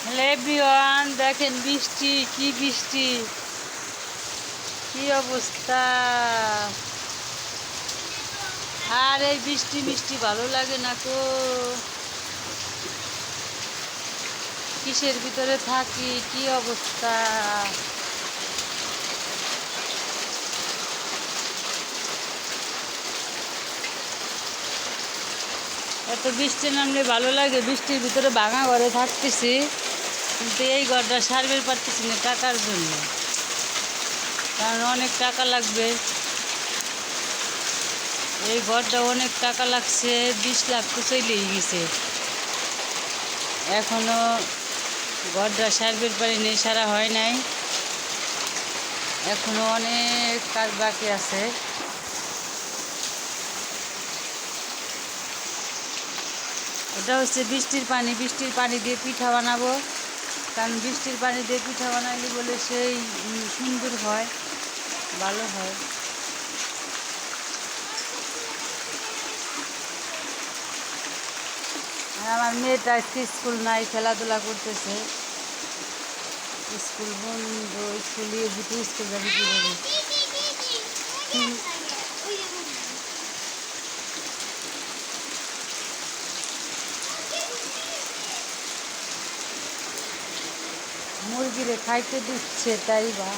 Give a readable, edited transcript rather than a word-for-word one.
Hello everyone, দেখেন বৃষ্টি, কি বৃষ্টি, কি অবস্থা। আর এই বৃষ্টি মিষ্টি ভালো লাগে না তো, কিসের ভিতরে থাকি, কি অবস্থা। এত বৃষ্টি নামলে ভালো লাগে, বৃষ্টির ভিতরে ভাঙা ঘরে থাকতেছি, কিন্তু এই ঘরটা সারবে পারতেছি না টাকার জন্য, কারণ অনেক টাকা লাগবে। এই ঘরটা অনেক টাকা লাগছে, 20 লাখ তো চলেই গেছে। এখনো ঘরটা সারবে পারিনি, সারা হয় নাই, এখনো অনেক কাজ বাকি আছে। এটা হচ্ছে বৃষ্টির পানি, বৃষ্টির পানি দিয়ে পিঠা বানাবো, কারণ বৃষ্টির পানি দিয়ে পিঠা বানাইলে বলে সেই সুন্দর হয়, ভালো হয়। আর আমার মেয়েটা আজকে স্কুল নাই, খেলাধুলা করতেছে। স্কুল বন্ধ, স্কুল দিয়ে দুটো স্কুল যাবে কীভাবে। মুরগিরে খাইতে দিচ্ছে, তাই বা